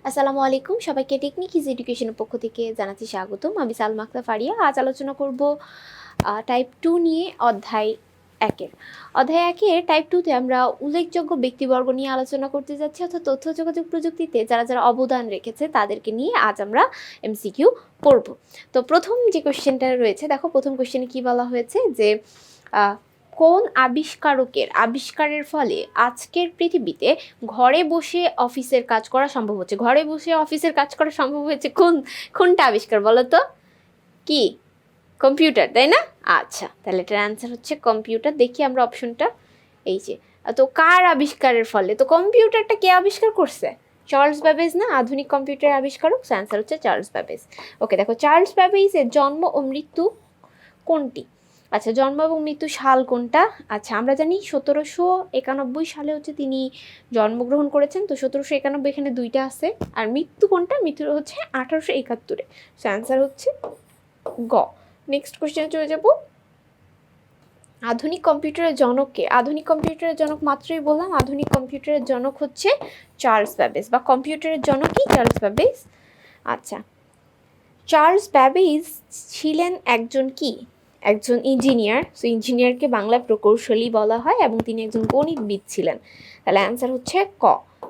আসসালামু আলাইকুম, সবাইকে টেকনিক ইজ এডুকেশনের পক্ষ থেকে জানাচ্ছি স্বাগতম। আমি সালমা আক্তার ফারিয়া। আজ আলোচনা করব টাইপ 2 নিয়ে অধ্যায় 1-এর টাইপ 2তে আমরা উল্লেখযোগ্য ব্যক্তিবর্গ নিয়ে আলোচনা করতে যাচ্ছি, অর্থাৎ তথ্য যোগাযোগ প্রযুক্তিতে যারা যারা অবদান রেখেছে তাদেরকে নিয়ে আজ আমরা এমসিকিউ পড়ব। তো প্রথম যে কোশ্চেনটা রয়েছে, দেখো প্রথম কোশ্চেনে কি বলা হয়েছে যে কোন আবিষ্কারের ফলে আজকের পৃথিবীতে ঘরে বসে অফিসের কাজ করা সম্ভব হচ্ছে। ঘরে বসে অফিসের কাজ করা সম্ভব হয়েছে কোনটা আবিষ্কার বলো তো? কি? কম্পিউটার, তাই না? আচ্ছা, তাহলে এটার অ্যান্সার হচ্ছে কম্পিউটার। দেখি আমরা অপশনটা, এই যে। তো কার আবিষ্কারের ফলে? তো কম্পিউটারটা কে আবিষ্কার করছে? চার্লস ব্যাবেজ না আধুনিক কম্পিউটার আবিষ্কারক? অ্যান্সার হচ্ছে চার্লস ব্যাবেজ। ওকে, দেখো চার্লস ব্যাবেজের জন্ম ও মৃত্যু কোনটি? আচ্ছা, জন্ম এবং মৃত্যু সাল কোনটা? আচ্ছা, আমরা জানি 1791 সালে হচ্ছে তিনি জন্মগ্রহণ করেছেন। তো 1791 এখানে দুইটা আছে। আর মৃত্যু কোনটা? মৃত্যু হচ্ছে 1871-এ। সো অ্যান্সার হচ্ছে গ। নেক্সট কোশ্চেনে চলে যাব। আধুনিক কম্পিউটারের জনক কে? আধুনিক কম্পিউটারের জনক মাত্রই বললাম, আধুনিক কম্পিউটারের জনক হচ্ছে চার্লস ব্যাবেজ, বা কম্পিউটারের জনকই চার্লস ব্যাবেজ। আচ্ছা, চার্লস ব্যাবেজ ছিলেন একজন ইঞ্জিনিয়ার। সো ইঞ্জিনিয়ারকে বাংলা প্রকৌশলী বলা হয়, এবং তিনি একজন গণিতবিদ ছিলেন। তাহলে অ্যান্সার হচ্ছে ক।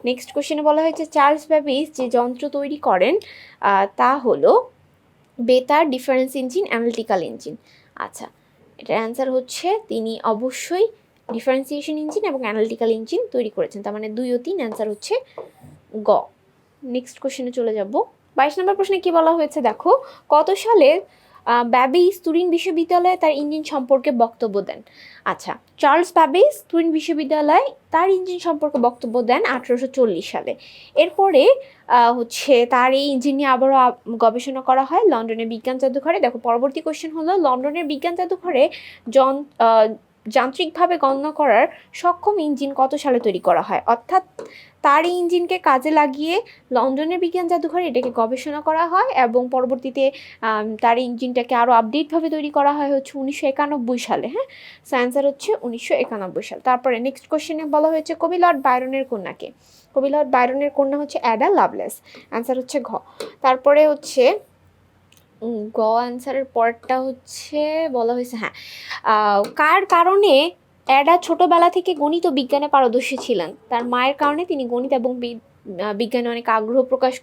নেক্সট কোশ্চেনে বলা হয়েছে চার্লস ব্যাবেজ যে যন্ত্র তৈরি করেন তা হলো বেতার, ডিফারেন্স ইঞ্জিন, অ্যানালিটিক্যাল ইঞ্জিন। আচ্ছা, এটার অ্যান্সার হচ্ছে তিনি অবশ্যই ডিফারেন্সিয়েশন ইঞ্জিন এবং অ্যানালিটিক্যাল ইঞ্জিন তৈরি করেছেন। তার মানে 2 ও 3, অ্যান্সার হচ্ছে গ। নেক্সট কোশ্চেনে চলে যাব। 22 নম্বর প্রশ্নে কি বলা হয়েছে দেখো, কত সালে ব্যাবেজ তুরিন বিশ্ববিদ্যালয়ে তার ইঞ্জিন সম্পর্কে বক্তব্য দেন? আচ্ছা, চার্লস ব্যাবেজ তুরিন বিশ্ববিদ্যালয়ে তার ইঞ্জিন সম্পর্কে বক্তব্য দেন 1840 সালে। এরপরে হচ্ছে তার এই ইঞ্জিন নিয়ে আবারও গবেষণা করা হয় লন্ডনের বিজ্ঞান জাদুঘরে। দেখো পরবর্তী কোশ্চেন হলো, লন্ডনের বিজ্ঞান জাদুঘরে যান্ত্রিকভাবে গণনা করার সক্ষম ইঞ্জিন কত সালে তৈরি করা হয়? অর্থাৎ তার এই ইঞ্জিনকে কাজে লাগিয়ে লন্ডনের বিজ্ঞান জাদুঘরে এটাকে গবেষণা করা হয়, এবং পরবর্তীতে তার ইঞ্জিনটাকে আরও আপডেটভাবে তৈরি করা হয় হচ্ছে 1991 সালে। হ্যাঁ, অ্যান্সার হচ্ছে 1991 সাল। তারপরে নেক্সট কোশ্চেনে বলা হয়েছে কবি লর্ড বায়রনের কন্যাকে? কবি লর্ড বায়রনের কন্যা হচ্ছে অ্যাডা লাভলেস। অ্যান্সার হচ্ছে ঘ। তারপরে হচ্ছে গ অ্যান্সারের পরটা হচ্ছে বলা হয়েছে, হ্যাঁ, কার কারণে অ্যাডা ছোটবেলা থেকে গণিত ও বিজ্ঞানে পারদর্শী ছিলেন? তার মায়ের কারণে তিনি গণিত এবং বিজ্ঞানে অনেক আগ্রহ প্রকাশ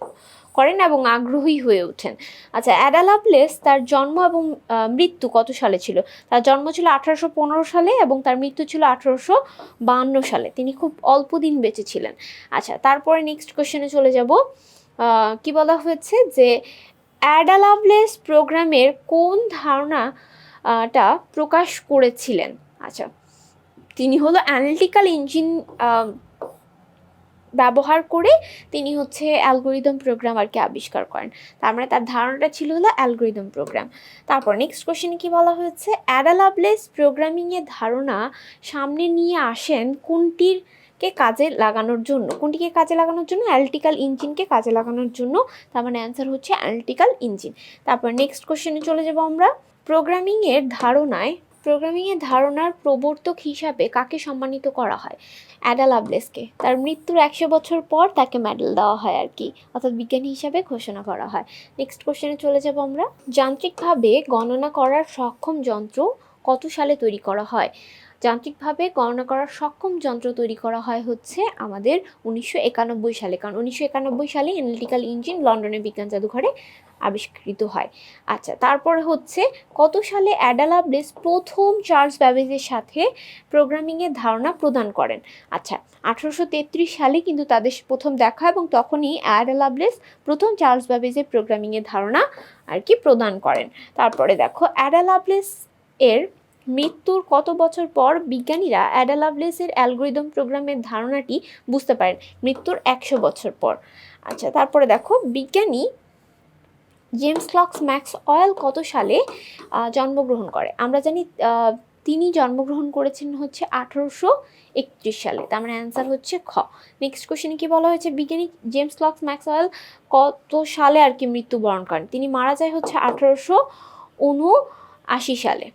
করেন এবং আগ্রহী হয়ে ওঠেন। আচ্ছা, অ্যাডা লাভলেস তার জন্ম এবং মৃত্যু কত সালে ছিল? তার জন্ম ছিল 1815 সালে এবং তার মৃত্যু ছিল 1852 সালে। তিনি খুব অল্প দিন বেঁচে ছিলেন। আচ্ছা, তারপরে নেক্সট কোশ্চেনে চলে যাব। কি বলা হয়েছে যে অ্যাডা লাভলেস প্রোগ্রামের কোন ধারণাটা প্রকাশ করেছিলেন? আচ্ছা, তিনি হলো অ্যানালিটিক্যাল ইঞ্জিন ব্যবহার করে তিনি হচ্ছে অ্যালগোরিদম প্রোগ্রাম আর কি আবিষ্কার করেন। তার মানে তার ধারণাটা ছিল হলো অ্যালগোরিদম প্রোগ্রাম। তারপর নেক্সট কোশ্চেনে কি বলা হয়েছে, অ্যাডা লাভলেস প্রোগ্রামিংয়ের ধারণা সামনে নিয়ে আসেন কোনটিকে কাজে লাগানোর জন্য? অ্যানালিটিক্যাল ইঞ্জিনকে কাজে লাগানোর জন্য। তার মানে অ্যান্সার হচ্ছে অ্যানালিটিক্যাল ইঞ্জিন। তারপর নেক্সট কোশ্চেনে চলে যাব আমরা। প্রোগ্রামিংয়ের ধারণার প্রবর্তক হিসাবে কাকে সম্মানিত করা হয়? অ্যাডা লাভলেসকে। তার মৃত্যুর 100 বছর পর তাকে মেডেল দেওয়া হয় আর কি, অর্থাৎ বিজ্ঞানী হিসাবে ঘোষণা করা হয়। নেক্সট কোশ্চেনে চলে যাব আমরা। যান্ত্রিকভাবে গণনা করার সক্ষম যন্ত্র কত সালে তৈরি করা হয়? যান্ত্রিকভাবে গণনা করার সক্ষম যন্ত্র তৈরি করা হয় হচ্ছে আমাদের 1991 সালে, কারণ 1991 সালে অ্যানালিটিক্যাল ইঞ্জিন লন্ডনের বিজ্ঞান জাদুঘরে আবিষ্কৃত হয়। আচ্ছা, তারপরে হচ্ছে কত সালে অ্যাডা লাভলেস প্রথম চার্লস ব্যাবেজের সাথে প্রোগ্রামিংয়ের ধারণা প্রদান করেন? আচ্ছা, 1833 সালে কিন্তু তাদের প্রথম দেখা, এবং তখনই অ্যাডা লাভলেস প্রথম চার্লস ব্যাবেজের প্রোগ্রামিংয়ের ধারণা আর কি প্রদান করেন। তারপরে দেখো, অ্যাডা লাভলেস এর মৃত্যুর কত বছর পর বিজ্ঞানীরা অ্যাডা লাভলেসের অ্যালগোরিদম প্রোগ্রামের ধারণাটি বুঝতে পারেন? মৃত্যুর 100 বছর পর। আচ্ছা, তারপরে দেখো, বিজ্ঞানী জেমস ক্লার্ক ম্যাক্সওয়েল কত সালে জন্মগ্রহণ করে? আমরা জানি তিনি জন্মগ্রহণ করেছেন হচ্ছে 1831 সালে। তার মানে অ্যান্সার হচ্ছে খ। নেক্সট কোশ্চেনে কি বলা হয়েছে, বিজ্ঞানী জেমস ক্লার্ক ম্যাক্সওয়েল কত সালে আর কি মৃত্যুবরণ করেন? তিনি মারা যায় হচ্ছে 1879 সালে।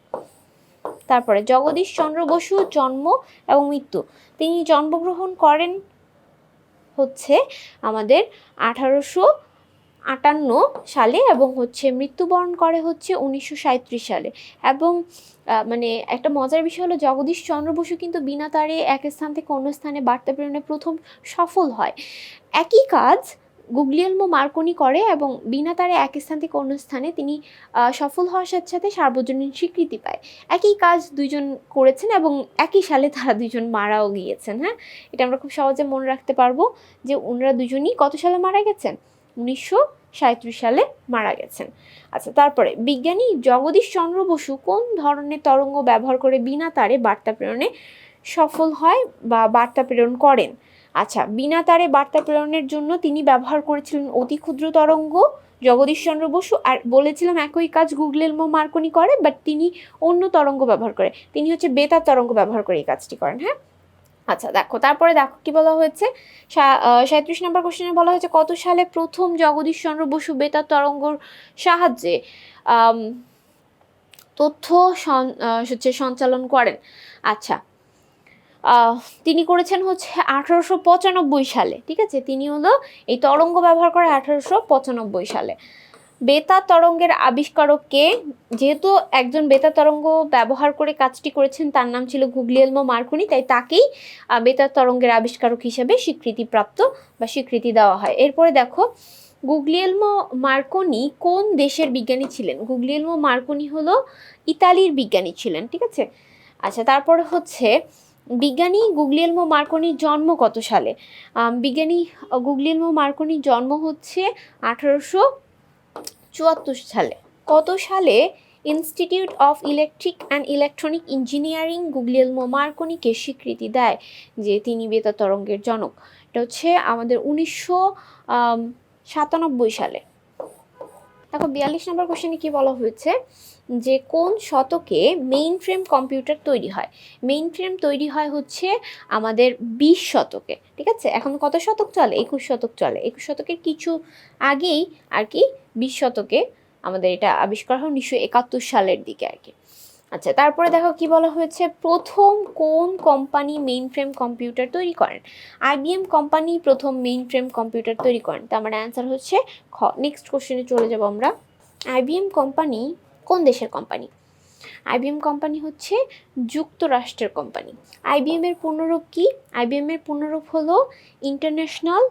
তারপরে জগদীশ চন্দ্র বসুর জন্ম এবং মৃত্যু, তিনি জন্মগ্রহণ করেন হচ্ছে আমাদের 1858 সালে এবং হচ্ছে মৃত্যুবরণ করে হচ্ছে 1937 সালে। এবং মানে একটা মজার বিষয় হলো জগদীশ চন্দ্র বসু কিন্তু বিনা তারে এক স্থান থেকে অন্য স্থানে বার্তা প্রেরণে প্রথম সফল হয়। একই কাজ গুগলিয়েলমো মার্কনি করে এবং বিনা তারে এক স্থান থেকে অন্য স্থানে তিনি সফল হওয়ার সাথে সাথে সার্বজনীন স্বীকৃতি পায়। একই কাজ দুইজন করেছেন এবং একই সালে তারা দুইজন মারাও গিয়েছেন। হ্যাঁ, এটা আমরা খুব সহজে মনে রাখতে পারবো যে ওনারা দুজনই কত সালে মারা গেছেন, 1937 সালে মারা গেছেন। আচ্ছা, তারপরে বিজ্ঞানী জগদীশ চন্দ্র বসু কোন ধরনের তরঙ্গ ব্যবহার করে বিনা তারে বার্তা প্রেরণে সফল হয় বা বার্তা প্রেরণ করেন? আচ্ছা, বিনা তারে বার্তা প্রেরণের জন্য তিনি ব্যবহার করেছিলেন অতি ক্ষুদ্র তরঙ্গ জগদীশ চন্দ্র বসু, আর বলেছিলাম একই কাজ গুগলিয়েলমো মার্কনি করে, বাট তিনি অন্য তরঙ্গ ব্যবহার করে, তিনি হচ্ছে বেতার তরঙ্গ ব্যবহার করে এই কাজটি করেন। হ্যাঁ, আচ্ছা দেখো, তারপরে দেখো কি বলা হয়েছে, 37 নম্বর কোশ্চেনে বলা হয়েছে কত সালে প্রথম জগদীশ চন্দ্র বসু বেতার তরঙ্গর সাহায্যে তথ্য হচ্ছে সঞ্চালন করেন? আচ্ছা, তিনি করেছেন হচ্ছে 1895 সালে। ঠিক আছে, তিনি হলো এই তরঙ্গ ব্যবহার করে 1895 সালে। বেতার তরঙ্গের আবিষ্কারককে, যেহেতু একজন বেতার তরঙ্গ ব্যবহার করে কাজটি করেছেন তার নাম ছিল গুগলিয়েলমো মার্কনি, তাই তাকেই বেতার তরঙ্গের আবিষ্কারক হিসেবে স্বীকৃতিপ্রাপ্ত বা স্বীকৃতি দেওয়া হয়। এরপরে দেখো, গুগলিয়েলমো মার্কনি কোন দেশের বিজ্ঞানী ছিলেন? গুগলিয়েলমো মার্কনি হলো ইতালির বিজ্ঞানী ছিলেন। ঠিক আছে, আচ্ছা তারপরে হচ্ছে বিজ্ঞানী গুগলিয়েলমো মার্কনির জন্ম কত সালে? বিজ্ঞানী গুগলিয়েলমো মার্কনির জন্ম হচ্ছে 1874 সালে। কত সালে institute of electric and electronic engineering Guglielmo মার্কনিকে স্বীকৃতি দেয় যে তিনি বেতার তরঙ্গের জনক? এটা হচ্ছে আমাদের 1997 সালে। দেখো 42 নম্বর কোশ্চেনে কি বলা হয়েছে যে কোন শতকে মেইন ফ্রেম কম্পিউটার তৈরি হয়? মেইন ফ্রেম তৈরি হয় হচ্ছে আমাদের 20 শতকে। ঠিক আছে, এখন কত শতক চলে? 21 শতক চলে। 21 শতকের কিছু আগেই আর কি 20 শতকে আমাদের এটা আবিষ্কার হয় 1971 সালের দিকে আর কি। আচ্ছা, তারপরে দেখো কি বলা হয়েছে, প্রথম কোন কোম্পানি মেইন ফ্রেম কম্পিউটার তৈরি করেন? IBM কোম্পানি প্রথম মেইন ফ্রেম কম্পিউটার তৈরি করেন। তো আমার অ্যান্সার হচ্ছে খ। নেক্সট কোশ্চেনে চলে যাব আমরা। IBM কোম্পানি কোন দেশের কোম্পানি? IBM কোম্পানি হচ্ছে যুক্তরাষ্ট্রের কোম্পানি। IBM এর পূর্ণরূপ কি? IBM এর পূর্ণরূপ হলো ইন্টারন্যাশনাল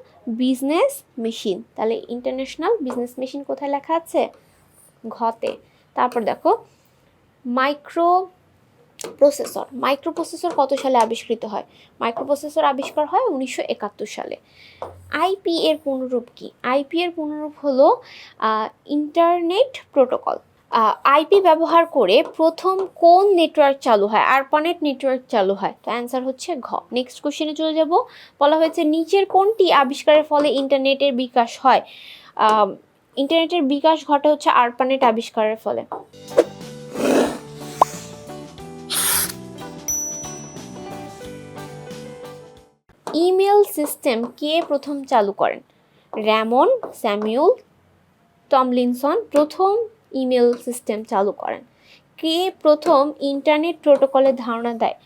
বিজনেস মেশিন। তাহলে ইন্টারন্যাশনাল বিজনেস মেশিন কোথায় লেখা আছে? ঘতে। তারপর দেখো, মাইক্রোপ্রসেসর কত সালে আবিষ্কৃত হয়? মাইক্রোপ্রসেসর আবিষ্কার হয় 1971 সালে। আইপি এর পূর্ণরূপ কি? আইপি এর পূর্ণরূপ হলো ইন্টারনেট প্রোটোকল। আইপি ব্যবহার করে প্রথম কোন নেটওয়ার্ক চালু হয়? আরপানেট নেটওয়ার্ক চালু হয়। তো অ্যান্সার হচ্ছে ঘ। নেক্সট কোশ্চেনে চলে যাব। বলা হয়েছে নিচের কোনটি আবিষ্কারের ফলে ইন্টারনেটের বিকাশ হয়? ইন্টারনেটের বিকাশ ঘটে হচ্ছে আরপানেট আবিষ্কারের ফলে। ইমেল সিস্টেম কে প্রথম চালু করেন? র্যামন স্যামুয়েল টমলিনসন প্রথম ইমেল সিস্টেম চালু করেন। কে প্রথম ইন্টারনেট প্রোটোকলের ধারণা দেয়?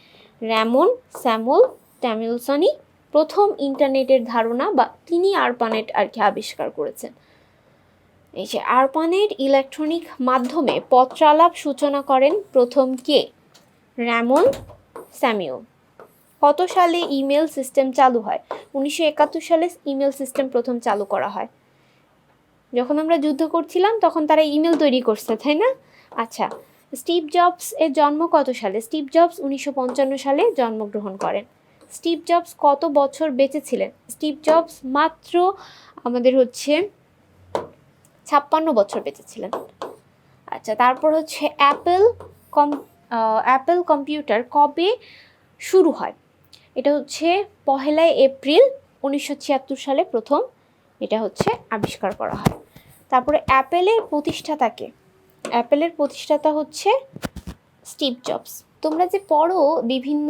র্যামন স্যামুয়েল টমলিনসনই প্রথম ইন্টারনেটের ধারণা বা তিনি আরপানেট আর কি আবিষ্কার করেছেন। এই যে আরপানেট ইলেকট্রনিক মাধ্যমে পত্রালাপ সূচনা করেন প্রথম কে? Ramon Samuel. কত সালে ইমেল সিস্টেম চালু হয়? 1971 সালে ইমেল সিস্টেম প্রথম চালু করা হয়। যখন আমরা যুদ্ধ করছিলাম তখন তারা ইমেল তৈরি করছে, তাই না? আচ্ছা, স্টিভ জবস এর জন্ম কত সালে? স্টিভ জবস 1955 সালে জন্মগ্রহণ করেন। স্টিভ জবস কত বছর বেঁচে ছিলেন? স্টিভ জবস মাত্র আমাদের হচ্ছে 56 বছর বেঁচে ছিলেন। আচ্ছা, তারপর হচ্ছে অ্যাপেল কম্পিউটার কবে শুরু হয়? এটা হচ্ছে 1 এপ্রিল 1976 সালে প্রথম এটা হচ্ছে আবিষ্কার করা হয়। তারপরে অ্যাপেলের প্রতিষ্ঠাতাকে? অ্যাপেলের প্রতিষ্ঠাতা হচ্ছে স্টিভ জবস। তোমরা যে পড়ো বিভিন্ন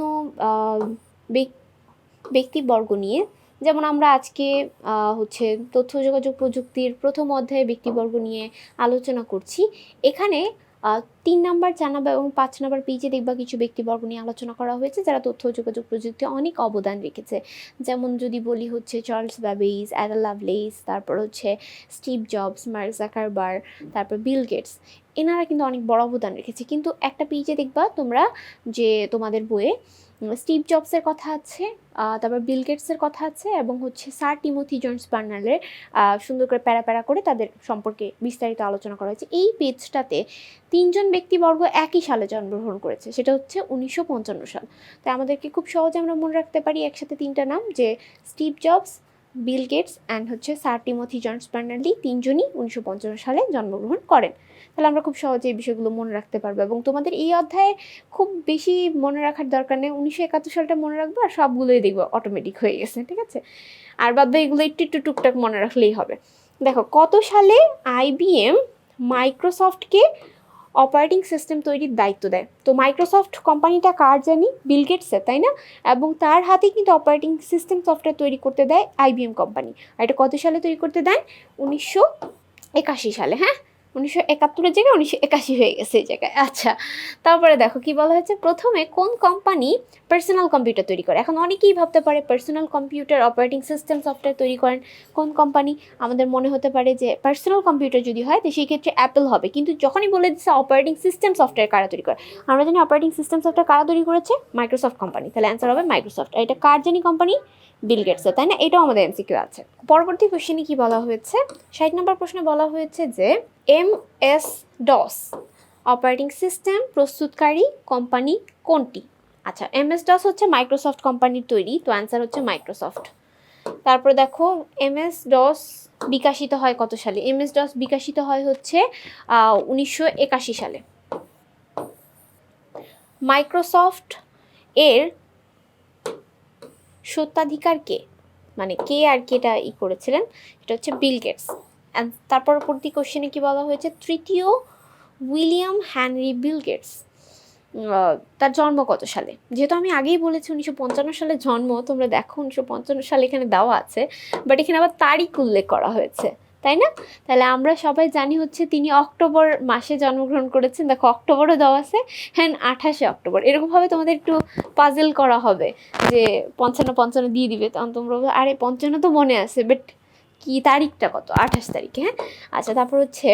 ব্যক্তিবর্গ নিয়ে, যেমন আমরা আজকে হচ্ছে তথ্য যোগাযোগ প্রযুক্তির প্রথম অধ্যায়ে ব্যক্তিবর্গ নিয়ে আলোচনা করছি, এখানে 3 নাম্বার 4 নাম্বার এবং 5 নাম্বার পেজে দেখবা কিছু ব্যক্তিবর্গ নিয়ে আলোচনা করা হয়েছে যারা তথ্য ও যোগাযোগ প্রযুক্তিতে অনেক অবদান রেখেছে। যেমন যদি বলি হচ্ছে চার্লস ব্যাবেজ, অ্যাডা লাভলেস, তারপর হচ্ছে স্টিভ জবস, মার্ক জাকারবার্গ, তারপর বিল গেটস। এনারা কিন্তু অনেক বড় অবদান রেখেছে। কিন্তু একটা পেজে দেখবা তোমরা যে তোমাদের বইয়ে স্টিভ জবসের কথা আছে, তারপর বিল গেটসের কথা আছে এবং হচ্ছে স্যার টিমোথি জোন্স বার্নার্ডের সুন্দর করে প্যারা করে তাদের সম্পর্কে বিস্তারিত আলোচনা করা হয়েছে। এই পেজটাতে 3 জন ব্যক্তিবর্গ একই সালে জন্মগ্রহণ করেছে, সেটা হচ্ছে 1955 সাল। তাই আমাদেরকে খুব সহজে আমরা মনে রাখতে পারি একসাথে 3টা নাম, যে Steve Jobs, Bill Gates and হচ্ছে স্যার টিমোথি জোন্স বার্নার্ডি, 3 জনই 1955 সালে জন্মগ্রহণ করেন। তাহলে আমরা খুব সহজে এই বিষয়গুলো মনে রাখতে পারবো এবং তোমাদের এই অধ্যায়ে খুব বেশি মনে রাখার দরকার নেই। 1971 সালটা মনে রাখবো আর সবগুলোই দেখবো অটোমেটিক হয়ে গেছে, ঠিক আছে? আর বাদ এগুলো একটু টুকটাক মনে রাখলেই হবে। দেখো কত সালে IBM মাইক্রোসফটকে অপারেটিং সিস্টেম তৈরির দায়িত্ব দেয়? তো মাইক্রোসফট কোম্পানিটা কার জানি? বিল গেটসের, তাই না? এবং তার হাতেই কিন্তু অপারেটিং সিস্টেম সফটওয়্যার তৈরি করতে দেয় IBM কোম্পানি। আর এটা কত সালে তৈরি করতে দেয়? 1981 সালে। হ্যাঁ, 1971 জায়গায় 1981 হয়ে গেছে এই জায়গায়। আচ্ছা, তারপরে দেখো কি বলা হয়েছে, প্রথমে কোন কোম্পানি পার্সোনাল কম্পিউটার তৈরি করে? এখন অনেকেই ভাবতে পারে personal computer operating system software তৈরি করেন কোন কোম্পানি? আমাদের মনে হতে পারে যে পার্সোনাল কম্পিউটার যদি হয় তো সেই ক্ষেত্রে অ্যাপল হবে, কিন্তু যখনই বলে দিচ্ছে অপারেটিং সিস্টেম সফটওয়্যার কারা তৈরি করে, আমরা জানি অপারেটিং সিস্টেম সফটওয়্যার কারা তৈরি করেছে? Microsoft company. তাহলে অ্যান্সার হবে মাইক্রোসফট। আর এটা কার জানি কোম্পানি? বিল গেটসের, তাই না? এটাও আমাদের এমসিকিউ আছে। পরবর্তী কোশ্চেনে কি বলা হয়েছে? 60 নম্বর প্রশ্নে বলা হয়েছে যে MS-DOS অপারেটিং সিস্টেম প্রস্তুতকারী কোম্পানি কোনটি? আচ্ছা, MS-DOS হচ্ছে মাইক্রোসফট কোম্পানির তৈরি, তো অ্যান্সার হচ্ছে মাইক্রোসফট। তারপর দেখো MS-DOS বিকশিত হয় কত সালে? MS-DOS বিকশিত হয় হচ্ছে 1981 সালে। মাইক্রোসফট এর স্বত্বাধিকার কে? মানে কে আর কে এটা করেছিলেন? এটা হচ্ছে বিল গেটস। তারপর পরবর্তী কোশ্চেনে কি বলা হয়েছে? তৃতীয় উইলিয়াম হেনরি বিল গেটস তার জন্ম কত সালে? যেহেতু আমি আগেই বলেছি 1955 সালে জন্ম, তোমরা দেখো 1955 সালে এখানে দেওয়া আছে, বাট এখানে আবার তারিখ উল্লেখ করা হয়েছে, তাই না? তাহলে আমরা সবাই জানি হচ্ছে তিনি অক্টোবর মাসে জন্মগ্রহণ করেছেন। দেখো অক্টোবরও দেওয়া আছে, হ্যাঁ 28শে অক্টোবর। এরকমভাবে তোমাদের একটু পাজেল করা হবে যে 55 দিয়ে দিবে, তখন তোমরা আরে 55 তো মনে আছে, বাট কি তারিখটা কত? 28 তারিখে। হ্যাঁ, আচ্ছা, তারপর হচ্ছে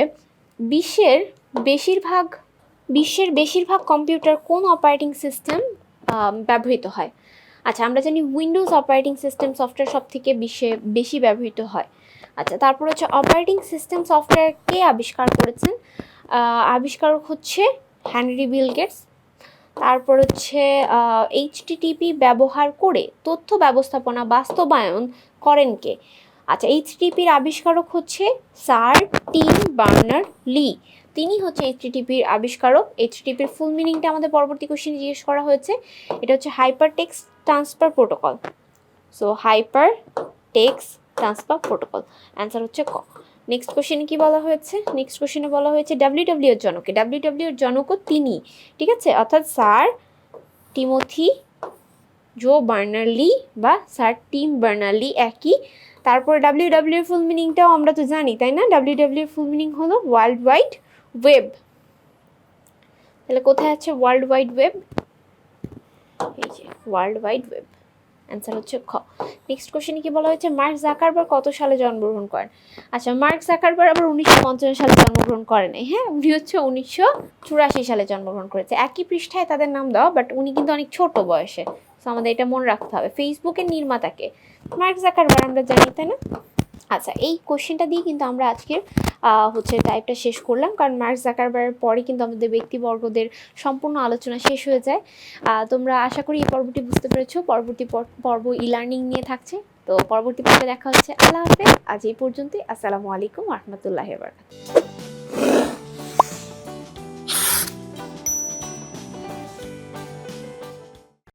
বিশ্বের বেশিরভাগ কম্পিউটার কোন অপারেটিং সিস্টেম ব্যবহৃত হয়? আচ্ছা, আমরা জানি উইন্ডোজ অপারেটিং সিস্টেম সফটওয়্যার সব থেকে বেশি ব্যবহৃত হয়। আচ্ছা, তারপর হচ্ছে অপারেটিং সিস্টেম সফটওয়্যার কে আবিষ্কার করেছেন? আবিষ্কারক হচ্ছে হেনরি বিল গেটস। তারপর হচ্ছে HTTP ব্যবহার করে তথ্য ব্যবস্থাপনা বাস্তবায়ন করেন কে? আচ্ছা, HTTPর আবিষ্কারক হচ্ছে স্যার টিম বার্নার লি। তিনি হচ্ছে HTTPর আবিষ্কারক। HTTPর ফুল মিনিংটা আমাদের পরবর্তী কোশ্চেনে জিজ্ঞেস করা হয়েছে। এটা হচ্ছে hyper text transfer protocol. So hyper text transfer protocol, answer হচ্ছে ক। নেক্সট কোশ্চেনে কি বলা হয়েছে? নেক্সট কোশ্চেনে বলা হয়েছে WW এর জনকে। WW এর জনকও তিনি, ঠিক আছে? অর্থাৎ স্যার টিমোথি জো বার্নার্লি বা স্যার টিম বার্নার্লি একই। তারপর WW এর ফুল মিনিংটাও আমরা তো জানি, তাই না? WW এর ফুল মিনিং হলো ওয়ার্ল্ড ওয়াইড ওয়েব। তাহলে কোথায় আছে ওয়ার্ল্ড ওয়াইড ওয়েব? এই যে ওয়ার্ল্ড ওয়াইড ওয়েব, অ্যান্সার হচ্ছে খ। নেক্সট কোশ্চেনে কি বলা হয়েছে? মার্ক জাকারবার্গ কত সালে জন্মগ্রহণ করেন? আচ্ছা, মার্ক জাকারবার্গ আবার 1950 সালে জন্মগ্রহণ করেন নাই। হ্যাঁ, উনি হচ্ছে 1984 সালে জন্মগ্রহণ করেছে। একই পৃষ্ঠায় তাদের নাম দেওয়া, বাট উনি কিন্তু অনেক ছোট বয়সে, তো আমাদের এটা মনে রাখতে হবে। ফেসবুকের নির্মাতাকে? মার্ক জাকারবার্গ আমরা জানি, তাই না? আচ্ছা, এই কোশ্চেনটা দিয়ে কিন্তু আমরা আজকের হচ্ছে টাইপটা শেষ করলাম, কারণ মার্ক জাকারবার্গের পরে কিন্তু আমাদের ব্যক্তিবর্গদের সম্পূর্ণ আলোচনা শেষ হয়ে যায়। তোমরা আশা করি এই পর্বটি বুঝতে পেরেছো। পরবর্তী পর্ব লার্নিং নিয়ে থাকছে, তো পরবর্তী পর্বে দেখা হচ্ছে। আল্লাহ হাফেজ। আজ এই পর্যন্তই। আসসালামু আলাইকুম ওয়া রাহমাতুল্লাহি ওয়া বারাকাতুহু।